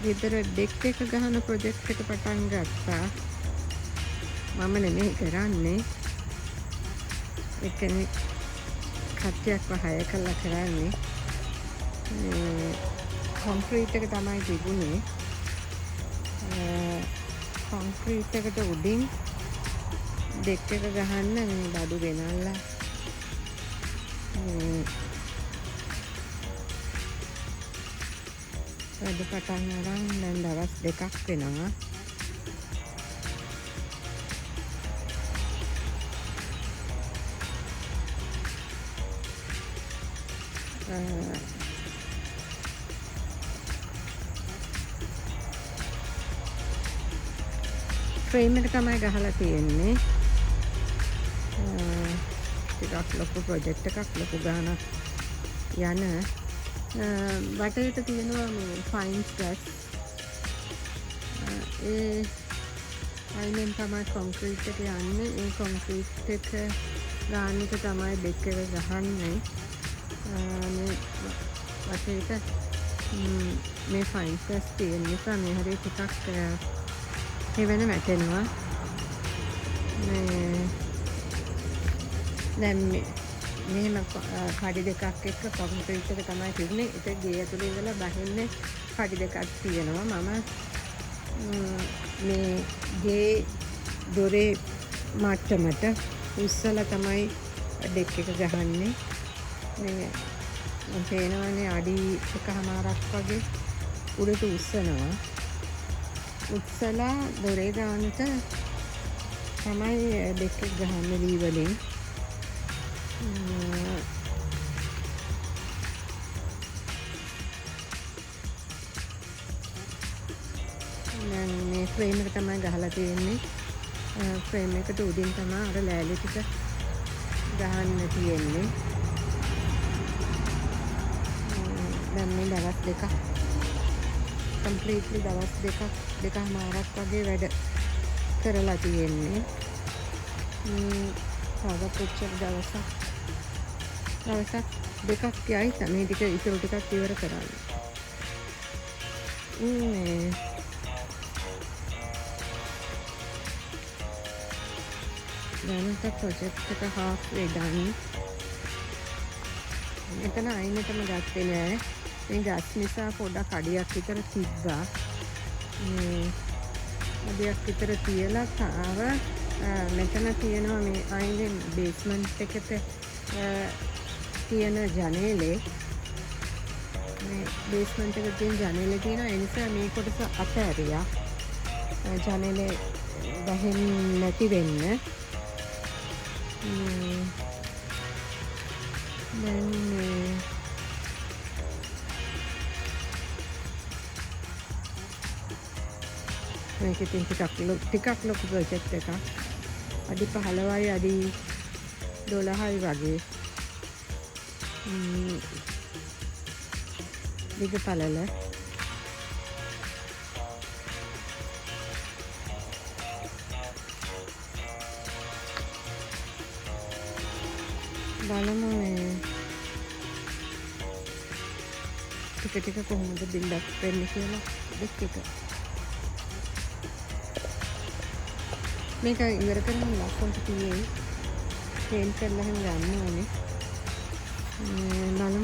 ගෙදර ඩෙක් එක ගහන ප්‍රොජෙක්ට් එක පටන් ගත්තා. මම නෙමෙයි කරන්නේ. එකෙනෙක් කට්ටියක්ව හය කළා කරන්නේ. කොන්ක්‍රීට් එක තමයි තිබුණේ. කොන්ක්‍රීට් එකට උඩින් ඩෙක් එක ගහන්න මේ බඩු ගෙනල්ලා වැඩ පටන් අරන් දැන් දවස් 2ක් වෙනවා. ෆ්‍රේම් එක තමයි ගහලා තියෙන්නේ. ටිකක් ලොකු ප්‍රොජෙක්ට් එකක්, ලොකු ගාණක් යන වටේට තියෙනවා මේ ෆයින්ස් ගස්. ඒ අයිනෙන් තමයි කොන්ක්‍රීට් එක යන්නේ. ඒ කොන්ක්‍රීට් එක ගාන එක තමයි ඩෙක් එක ගහන්නේ. මේ වටේට මේ ෆයින්ස් ගස් තියෙන නිසා මේ හරිය ටිකක් හෙවන වැටෙනවා. මේ දැන් මෙහෙම කඩි දෙකක් එක්ක කොන්ක්‍රීට් එක තමයි තිබුණේ. ඒක ගේ ඇතුලේ ඉඳලා බහින්නේ කඩි දෙකක් තියෙනවා. මම මේ ගේ දොරේ මට්ටමට උස්සලා තමයි ඩෙක් එක ගහන්නේ. මේ පේනවනේ අඩි 1.5ක් වගේ උඩට උස්සනවා. උස්සලා දොරේ දාන්නට තමයි ඩෙක් එක ගහන්නේ ලී වලින්. මේ ෆ්‍රේම් එක තමයි ගහලා තියෙන්නේ. ෆ්‍රේම් එකට උඩින් තමයි අර ලෑලි ටික ගහන්න තියෙන්නේ. දැන් මේ දවස් 2ක් කම්ප්ලීට්ලි දවස් 2.5ක් වගේ වැඩ කරලා තියෙන්නේ. තව කොච්චර දවසක් දෙකක් යයි මේ ටික ඉතුරු ටිකක් ඉවර කරන්න. දැනට ප්‍රොජෙක්ට් එක half way done. එතන අයිනටම ගත්තේ නෑ. මේ ගස් නිසා පොඩක් අඩියක් විතර තිබ්බා. මේ අඩියක් විතර තියලා තාව මෙතන තියෙනවා මේ අයිනෙන් බේස්මන්ට් එකට තියෙන ජනේලේ. මේ බේස්මන්ට් එකට තියෙන ජනේලේ තියෙනවා. ඒ නිසා මේ කොටස අතෑරියා. ජනේලේ බහින්න නැති වෙන්න. දැන් මේක ඉතින් ටිකක් ලොකු ප්‍රොජෙක්ට් එකක්. අඩි 15යි අඩි 12යි වගේ දිග පළල. බලමු මේ ටික කොහොමද බිල්ඩ් අප් වෙන්නේ කියලා ඩෙක් එක. මේක ඉවර කරන්න ලස්සනට තියෙයි. පේන්ට් කරලා එහෙම ගන්න ඕනේ. බලමු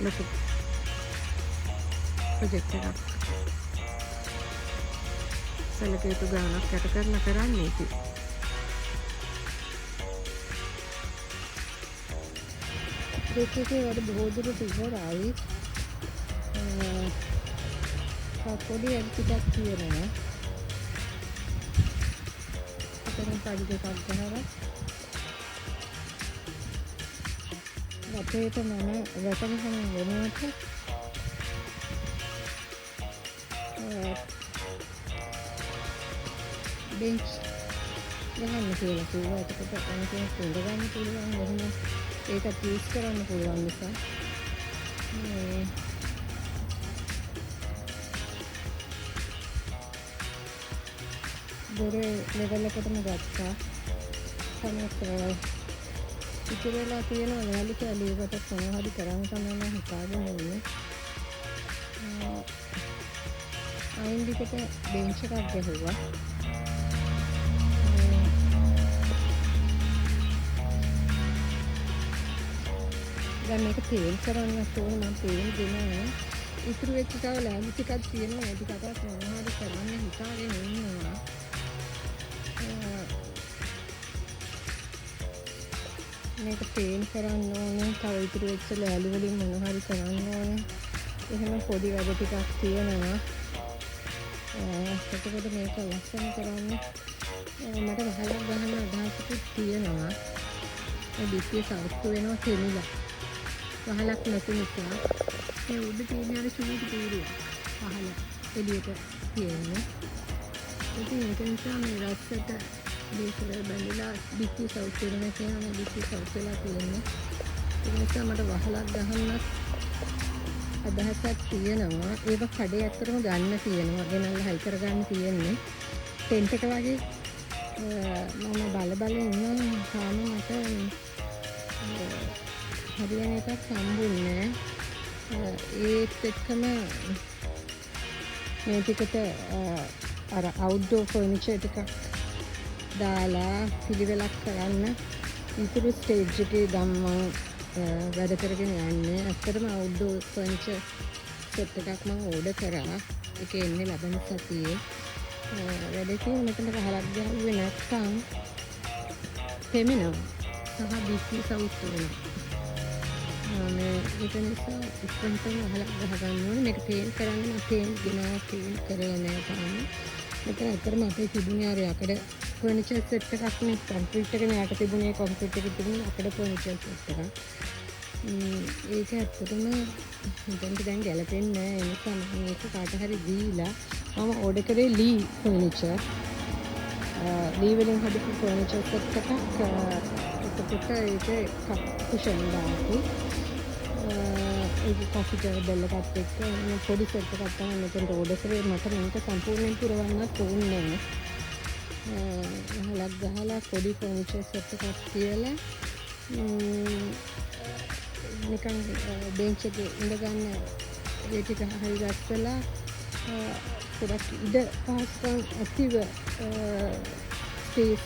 ලොකු ප්‍රොජෙක්ට් එකක් සැලකිය යුතු ගාණක් යට කරලා කරන්නේ ඉතින්. දෙකේ වැඩ බොහෝ දුරට ඉවරයි. පොඩි ඇඩ් ටිකක් තියෙනවා. එතන පඩි දෙකක් ගහලා වටේට මම වැටෙන වෙනුවට බෙන්ච් ගහන්න කියලා කිව්වා. ඒකට අනිත් උඩ ගන්න පුළුවන්. එහෙනම් ඒකත් යූස් කරන්න පුළුවන් නිසා මේ දොරේ ලෙවල් එකටම ගත්තා. සමහර ඉතුරු වෙලා තියෙනවා ලෑලි කෑලි ඒකට මොනවා හරි කරන්න තමයි මම හිතාගෙන ඉන්නේ. අයින් දිකට බෙන්ච් එකක් ගැහුවා. දැන් මේක තේල් කරන්නත් ඕන මම තේල් දෙනවා. ඉතුරු වෙච්ච තව ලෑලි ටිකක් තියෙනවා. ඒ ටිකකට මොනවා හරි කරන්න හිතාගෙන ඉන්නවා. මේක තේල් කරන්න ඕනේ. තව ඉතුරු වෙච්ච ලෑලි වලින් මොනවා හරි කරන්න ඕනේ. එහෙම පොඩි වැඩ ටිකක් තියෙනවා. එතකොට මේක ලස්සන කරන්න මට වහලක් ගහන්න අදහසකුත් තියෙනවා. ඒ බිත්තිය සවුත්තු වෙනවා තෙමිලා. වහලක් නැති නිසා ඒ උඩ තියෙන අර චූටි පීරුවක් වහල එළියට තියෙන්නේ. ඉතින් ඒක නිසා මේ රස්සට දීසල බැඳලා බිත්තිය සවුත්තු වෙනවා කියන්නේ බිත්තිය සවුත්තු වෙලා තියෙන්නේ. ඒ නිසා මට වහලක් ගහන්නත් අදහසක් තියෙනවා. ඒක කඩේ ඇත්තටම ගන්න තියෙනවා. ගෙනල්ලා හයි කරගන්න තියෙන්නේ. ටෙන්ට් එක වගේ මම බල ඉන්නවා. තාම මට හරියන එකක් හම්බුන්නේ නැහැ. ඒත් එක්කම මේ ටිකට අර අවුට්ඩෝර් ෆර්නිචර් ටිකක් දාලා පිළිවෙලක් කරන්න ඉතුරු ස්ටේජ් එකේ ගම්මන් වැඩ කරගෙන යන්නේ. ඇත්තටම අවුට්ඩෝර් ෆර්නිචර් සෙට් එකක් මම ඕඩර් කරා. ඒක එන්නේ ලබන සතියේ. වැඩේ තියෙන මෙතන පහලක් ගහුවේ නැත්නම් තෙමෙනවා. සහ බිත්ති සවුත් වෙනවා. ඒක නිසා ඉක්මනටම වහලක් ගහගන්න ඕනේ. මේක තේල් කරන්න මම තේල් ගෙනාවා තේල් කරලා නැහැ තාම. මෙතන ඇත්තටම අපේ තිබුණේ අර යකඩ ෆර්නිචර් සෙට් එකක් නේ. කොන්ක්‍රීට් එකනේ යට තිබුණේ. කොන්ක්‍රීට් එකේ තිබුණේ යකඩ ෆර්නිචර් සෙට් එකක්. ඒක ඇත්තටම හිතන්න දැන් ගැලපෙන්නේ නැහැ. ඒ නිසා මම ඒක කාට හරි දීලා මම ඕඩර් කරේ ලී ෆර්නිචර්. ලී වලින් හදපු ෆර්නිචර් සෙට් එකක්. එතකොට ඒක කුෂන් දාපු. ඒක කොෆි ටේබල් එකත් එක්ක පොඩි සෙට් එකක් තමයි මෙතනට ඕඩර් කරේ. මට මේක සම්පූර්ණයෙන් පුරවන්නත් ඕනේ නැහැ. ලක් ගහලා පොඩි ෆර්නිචර් සෙට් එකක් කියලා නිකන් බෙන්ච් එකේ ඉඳ ගන්න ඒ ටික හරි ගස්සලා පොඩක් ඉඳ පහසුකම් ඇතිව ස්පේස්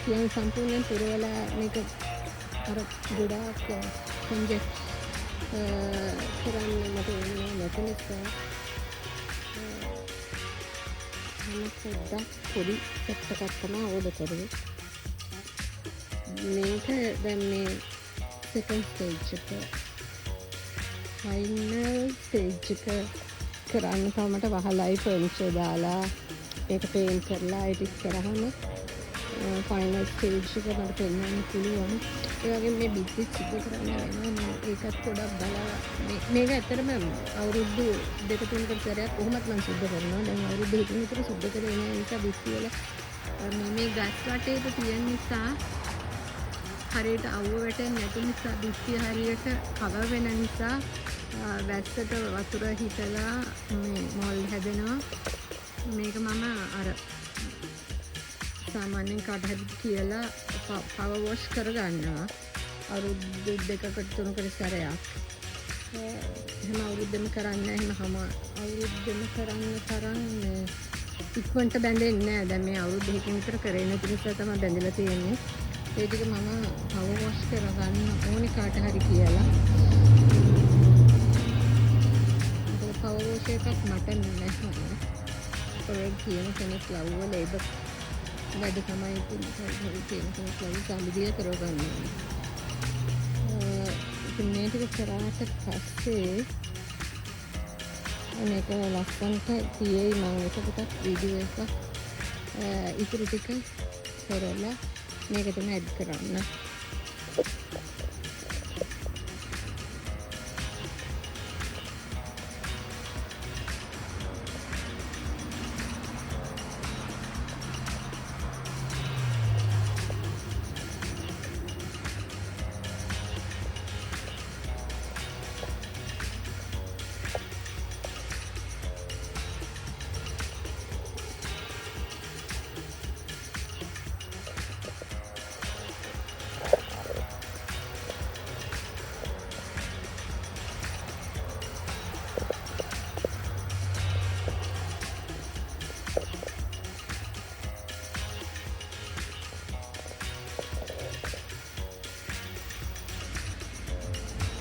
තියෙන සම්පූර්ණයෙන් පුරවලා මේක අර ගොඩාක් කොන්ජෙක්ට් කරන්න මට ඕනේ නැති නිසා මම පොඩ්ඩක් පොඩි සෙට් එකක් තමයි ඕඩර් කරේ. මේක දැන් මේ සෙකන්ඩ් ස්ටේජ් එක ෆයිනල් ස්ටේජ් එක කරන්න තමට වහලයි ෆර්නිචර් දාලා ඒක පේන්ට් කරලා එඩිට් කරාම ෆයිනල් ස්ටේජ් එක මට පෙන්වන්න පුළුවන්. ඒ වගේම මේ බිත්ති සිද්ධ කරන්න වෙනවා. ඒකත් පොඩක් බලලා මේක ඇත්තටම අවුරුදු 2-3කට සැරයක් කොහොමත් මම සිද්ධ කරනවා. දැන් අවුරුදු 2 විතර සිද්ධ කරේ නෑ. ඒ නිසා බිත්ති වල මේ ගස් වටේට තියෙන නිසා හරියට අවුව වැටෙන්නේ නැති නිසා බිත්තිය හරියට කවර් වෙන නිසා වැස්සට වතුර හිටලා මේ මොල් හැදෙනවා. මේක මම අර සාමාන්‍යයෙන් කාට හරි කියලා පවර් වොෂ් කරගන්නවා. අවුරුදු 2-3කට සැරයක්. එහෙම අවුරුද්දෙම කරන්නේ නැහැ. එහෙම අවුරුද්දෙම කරන්න තරම් ඉක්මනට බැඳෙන්නේ නැහැ. දැන් මේ අවුරුදු 2කින් විතර කරේ නැති නිසා තමයි බැඳලා තියෙන්නේ. ඒ ටික මම පවර් වොෂ් කරගන්න ඕනේ කාට හරි කියලා. ඒක පවර් වොෂ් එකක් මට නැහැ. ඔය කියන කෙනෙක් ලව්ව ලේබර් වැඩ තමයි හරි කියන කෙනෙක් ලව් සම්බන්ධය කරගන්න ඕනේ. ඉතින් මේ ටික කරාට පස්සේ මේක ලස්සනට තියෙයි. මම එතකොට වීඩියෝ එක ඉතුරු ටික කරලා මේකටම ඇඩ් කරන්න.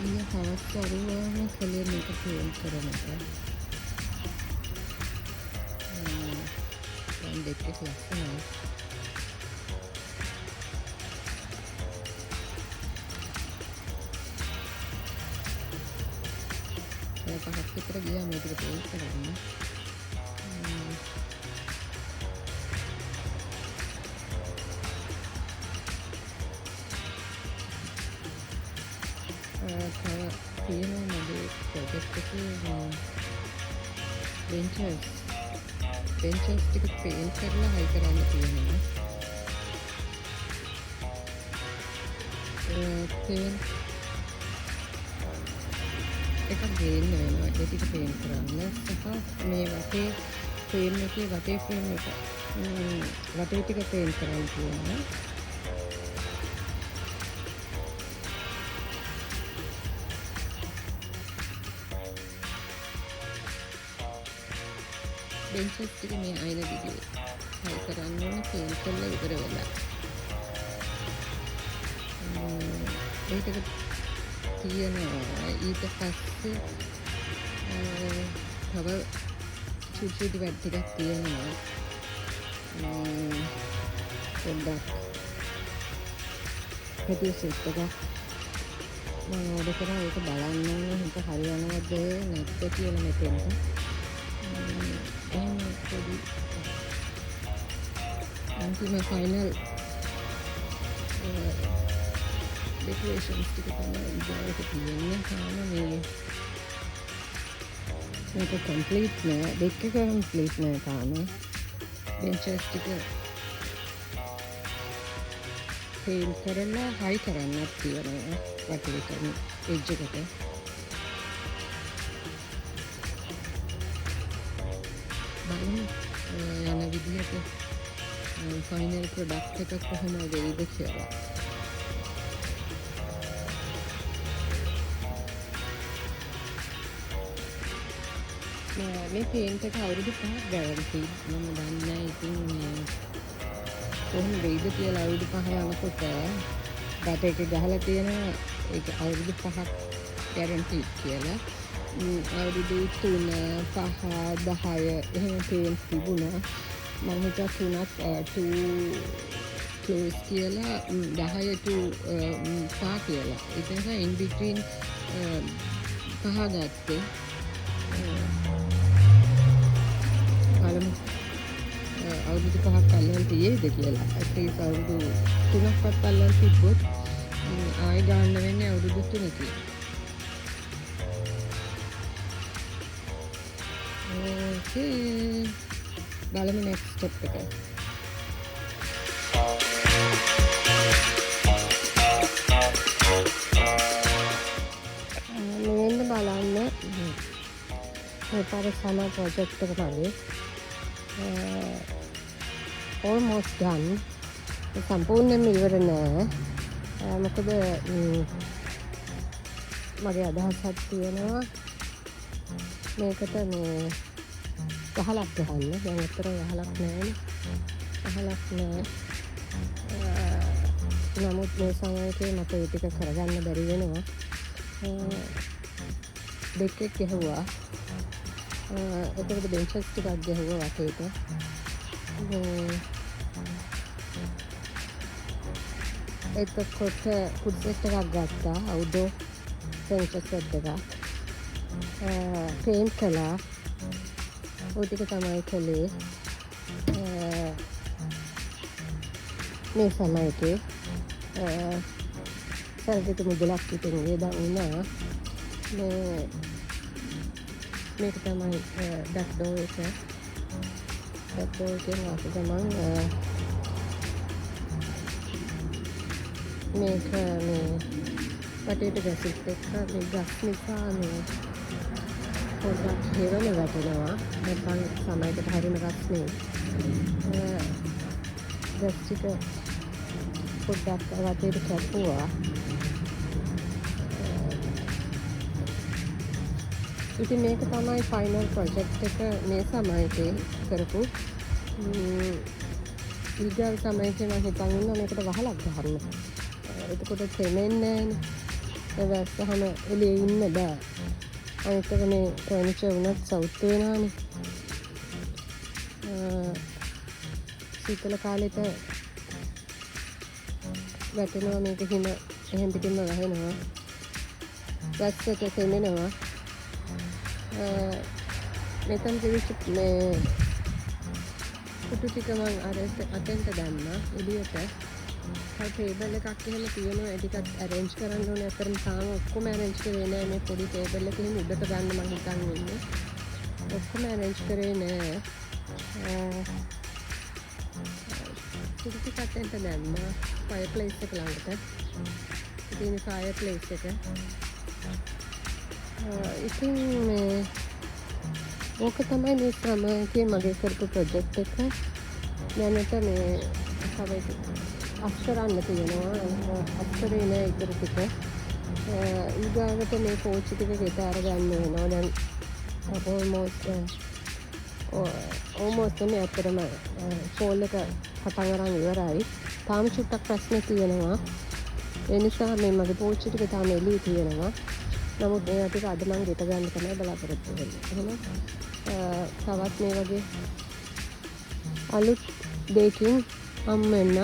ඊයේ හවස් වරුවම කලේ මේක පේන්ට් කරන එක. දැන් දෙක ලස්සනයි. පහක් විතර ගියා මේක පේන්ට් කරන්න. තව තියෙනවා මගේ ප්‍රොජෙක්ට් එකේ බෙන්චර්ස් ටික පේන්ට් කරලා හයි කරන්න තියෙනවා. පේන්ට් එකක් ගේන්න වෙනවා. ඒ ටික පේන්ට් කරන්න සහ මේ වටේ ෆ්‍රේම් එකේ වටේ ෆ්‍රේම් එක වටේ ටික පේන්ට් කරන්න තියෙනවා. බෙන්චස් ටික මේ අයින දිගේ හයි කරන්න ඕනේ පේන්ට් කරලා ඉවර වෙලා. ඒක තියෙනවා. ඊට පස්සේ තව චුටි වැඩ ටිකක් තියෙනවා. පොඩ්ඩක් ප්‍රොඩියුසර්ස් එකක් මම ඕඩර් කරා. ඒක බලන්න ඕනේ හිත හරියනවද නැද්ද කියලා මෙතෙන්ට. එහෙනම් පොඩි අන්තිම ෆයිනල් decorations ටික තමයි ඉස්සරහට තියෙන්නේ. තාම මේක complete නෑ. දෙක complete නෑ තාම. benches ටික paint කරලා high කරන්නත් තියෙනවා. වටේට edge එකට. බලමු යන විදිහට final product එක කොහොම වෙයිද කියලා. මේ පේන්ට් එක අවුරුදු 5ක් ගැරන්ටි. මම දන්නේ නැහැ ඉතින් මේ කොහොම වෙයිද කියලා. අවුරුදු 5 යනකොට බට එක ගහලා තියෙනවා ඒක අවුරුදු 5ක් ගැරන්ටි කියලා. අවුරුදු 3 5 10 එහෙම පේන්ට් තිබුණා. මම හිතුවා 3ක් 2 close කියලා 10 to 5 කියලා. ඒක නිසා in between 5 ගත්තේ. අවුරුදු 5ක් අල්ලන් තියෙයිද කියලා. ඇටලීස්ට් අවුරුදු 3ක්වත් අල්ලන් තිබ්බොත් ආයෙ ගන්න වෙන්නේ අවුරුදු 3කින්. ඕකේ. බලමු next step එක. මෙන්න බලන්න. මේ පරිසම ප්‍රොජෙක්ට් එක තමයි almost done. සම්පූර්ණයෙන්ම ඉවර නෑ. මොකද මගේ අදහසක් තියෙනවා මේකට මේ ගහලක් ගහන්න. දැන් අතර ගහලක් නෑනේ. ගහලක් නෑ. නමුත් මේ සමයේදී මට ඒ ටික කරගන්න බැරි වෙනවා. දෙකක් ගැහුවා. එතකොට බෙන්චස් ටිකක් ගැහුවා වටේට. එතකොට කුඩ්සෙට් එකක් ගත්තා. අවුඩෝ බෙන්චස් සෙට් එකක්. පේන්ට් කළා. ඔය ටික තමයි කළේ. මේ සමයේදී සල්පිට මුදලක් ඉතින් වේදන් වුණා. මේක තමයි ඩක් ඩෝ එක. ඩක් ඩෝ එකෙන් ආපු ගමන් මේක මේ වටේට ගැසිත් එක්ක මේ ගස් නිසා මේ පොඩ්ඩක් හෙරණ වැටෙනවා. නැත්නම් සමයකට හරින ගස් නෙවෙයි. ගස් ටික පොඩ්ඩක් වටේට කැපුවා. ඉතින් මේක තමයි ෆයිනල් ප්‍රොජෙක්ට් එක මේ සමයේදී කරපු. ඊගල් සමයේදී මම හිතන් ඉන්නවා මේකට වහලක් ගහන්න. එතකොට තෙමෙන්නේ වැස්සහම එළියේ ඉන්න බෑ. අනිත් එක මේ ෆර්නිචර් උනත් සවුත් වෙනවානේ. සීතල කාලෙට වැටෙනවා මේක හිම එහෙම් පිටින්ම වැහෙනවා. වැස්සට තෙමෙනවා. මෙතන තිබිච්ච මේ කුටු ටික මං අර අතෙන්ට දැම්මා එළියට. හරි ටේබල් එකක් එහෙම තියෙනවා. ඒ ටිකත් ඇරේන්ජ් කරන්න ඕනේ. අතරම තාම ඔක්කොම ඇරේන්ජ් කරේ නෑ. මේ පොඩි ටේබල් එක එහෙම උඩට ගන්න මං හිතන් ඉන්නේ. ඔක්කොම ඇරේන්ජ් කරේ නෑ. කුටු ටික අතෙන්ට දැම්මා. ෆයර් ප්ලේස් එක ළඟට. ඉතින් ෆයර් ප්ලේස් එක. ඉතින් මේ ඕක තමයි මේ සමයකේ මගේ කරපු ප්‍රොජෙක්ට් එක. දැනට මේ තව අස්තරන්න තියෙනවා. අස්තරේ නෑ ඉතුරු ටික. ඊගාවට මේ පෝච්චි ටික ගෙට අරගන්න වෙනවා. දැන් ඕමෝස්ට් මේ අතරම ෆෝල් එක පටන් අරන් ඉවරයි. තාම චුට්ටක් ප්‍රශ්න තියෙනවා. ඒ නිසා මේ මගේ පෝච්චි ටික තාම එළියේ තියෙනවා. නමුත් ඒවා ටික අද මම ගෙට ගන්න තමයි බලාපොරොත්තු වෙන්නේ. එහෙනම් තවත් මේ වගේ අලුත් දෙයකින් හම්බෙන්න.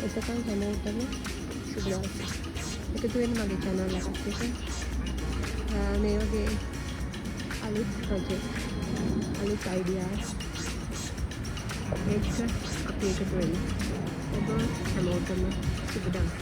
එතකන් හැමෝටම සුබ දවසක්. එකතු වෙන්න මගේ channel එකත් එක්ක. මේ වගේ අලුත් project අලුත් ideas එක්ක අපි එකතු වෙන්න. ඔබ හැමෝටම සුබ දවසක්.